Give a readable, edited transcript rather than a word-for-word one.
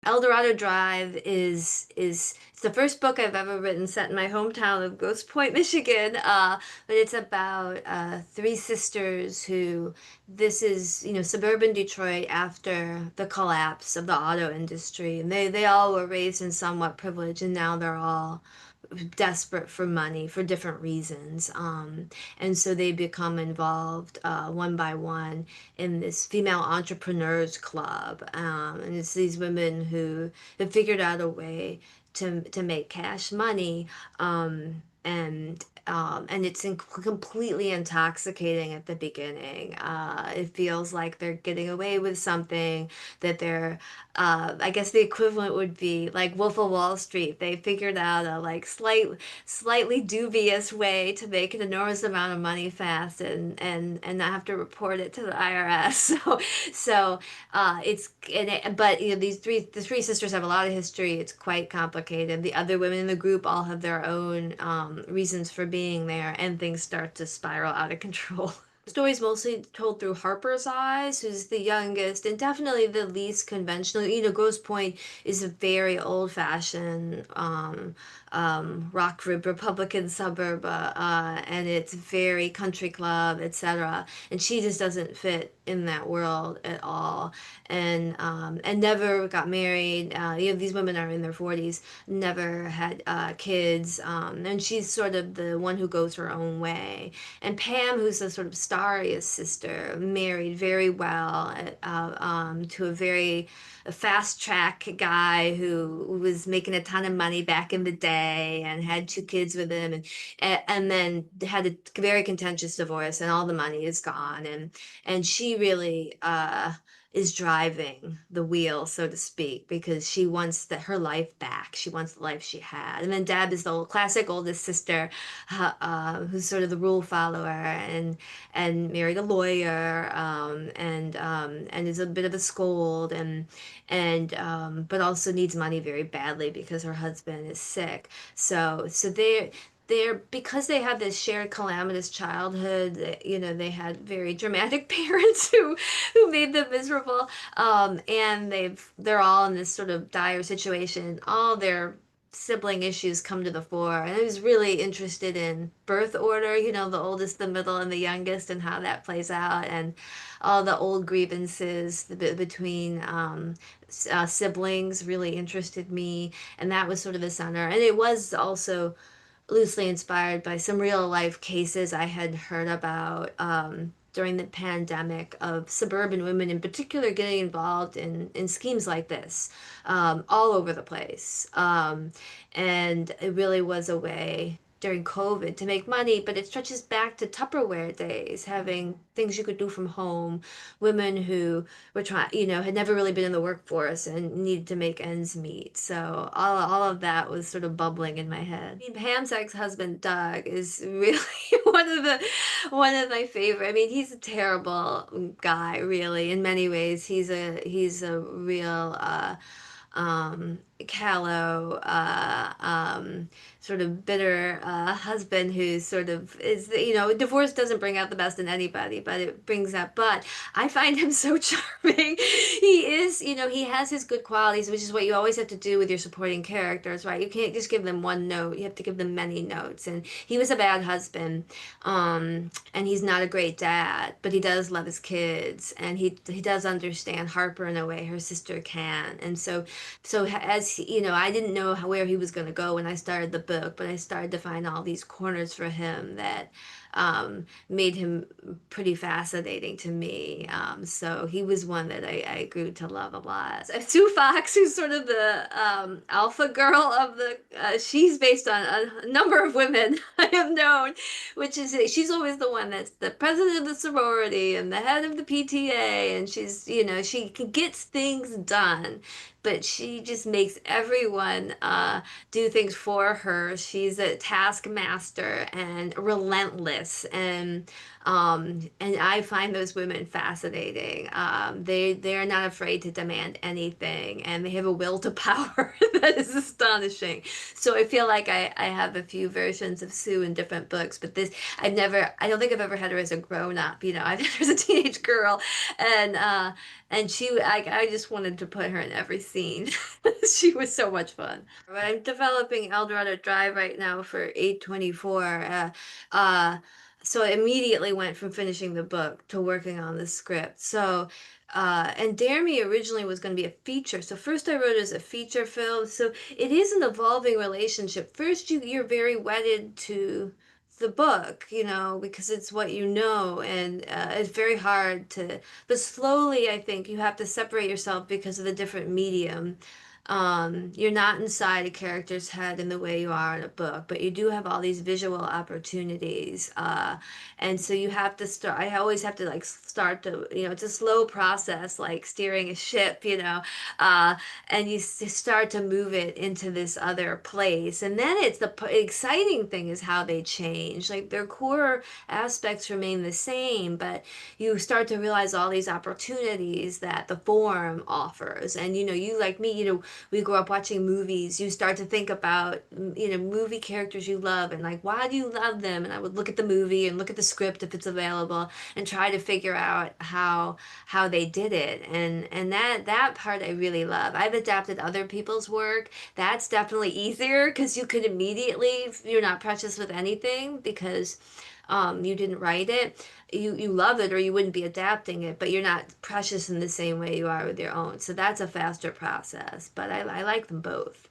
Eldorado Drive is it's the first book I've ever written set in my hometown of Ghost Point, Michigan. But it's about three sisters who this is, suburban Detroit after the collapse of the auto industry. And they all were raised in somewhat privilege, and now they're all desperate for money for different reasons. And so they become involved one by one in this female entrepreneurs club. And it's these women who have figured out a way to make cash money. And it's completely intoxicating at the beginning. It feels like they're getting away with something that they're I guess the equivalent would be like Wolf of Wall Street. They figured out a like slightly dubious way to make an enormous amount of money fast and not have to report it to the IRS. But the three sisters have a lot of history. It's quite complicated. The other women in the group all have their own reasons for being there, and things start to spiral out of control. The story's mostly told through Harper's eyes, who's the youngest and definitely the least conventional. Grosse Pointe is a very old-fashioned rock rib Republican suburb, and it's very country club, etc. And she just doesn't fit in that world at all, and never got married. These women are in their 40s, never had kids, and she's sort of the one who goes her own way. And Pam, who's the sort of starriest sister, married very well to a very fast track guy who was making a ton of money back in the day and had two kids with him, and then had a very contentious divorce, and all the money is gone, and she really is driving the wheel, so to speak, because she wants her life back. She wants the life she had. And then Deb is the classic oldest sister, who's sort of the rule follower and married a lawyer, and is a bit of a scold, and but also needs money very badly because her husband is sick. So they're because they had this shared calamitous childhood. They had very dramatic parents who made them miserable. And they're all in this sort of dire situation. All their sibling issues come to the fore, and I was really interested in birth order, the oldest, the middle, and the youngest, and how that plays out, and all the old grievances between siblings really interested me, and that was sort of the center. And it was also loosely inspired by some real life cases I had heard about during the pandemic of suburban women in particular getting involved in schemes like this all over the place. And it really was a way during COVID to make money, but it stretches back to Tupperware days, having things you could do from home, women who were trying, had never really been in the workforce and needed to make ends meet. So all of that was sort of bubbling in my head. I mean, Pam's ex-husband Doug is really one of my favorite. I mean, he's a terrible guy, really. In many ways, he's a real callow, sort of bitter husband who sort of is, divorce doesn't bring out the best in anybody, but it brings out, but I find him so charming. He is, he has his good qualities, which is what you always have to do with your supporting characters, right? You can't just give them one note, you have to give them many notes. And he was a bad husband, and he's not a great dad, but he does love his kids, and he does understand Harper in a way her sister can. And so as I didn't know where he was going to go when I started the book, but I started to find all these corners for him that made him pretty fascinating to me. So he was one that I grew to love a lot. Sue Fox, who's sort of the alpha girl of she's based on a number of women I have known, which is she's always the one that's the president of the sorority and the head of the PTA, and she gets things done, but she just makes everyone do things for her. She's a taskmaster and relentless, and I find those women fascinating. They are not afraid to demand anything, and they have a will to power that is astonishing. So I feel like I have a few versions of Sue in different books, but I don't think I've ever had her as a grown up. I've had her as a teenage girl, and I just wanted to put her in every scene. scene. She was so much fun. But I'm developing Eldorado Drive right now for 824. Uh, so I immediately went from finishing the book to working on the script. And Dare Me originally was going to be a feature. So first I wrote it as a feature film. So it is an evolving relationship. First, you're very wedded to the book, because it's what you know, and it's very hard to. But slowly, I think you have to separate yourself because of the different medium. You're not inside a character's head in the way you are in a book, but you do have all these visual opportunities. And so you have to start, I always have to like start to, it's a slow process, like steering a ship, uh, and start to move it into this other place. And then it's the exciting thing is how they change. Like their core aspects remain the same, but you start to realize all these opportunities that the form offers. And you like me, we grow up watching movies, you start to think about, movie characters you love and like, why do you love them? And I would look at the movie and look at the script if it's available and try to figure out how they did it. And that part I really love. I've adapted other people's work. That's definitely easier because you could immediately, you're not precious with anything because you didn't write it. You love it or you wouldn't be adapting it, but you're not precious in the same way you are with your own. So that's a faster process, but I like them both.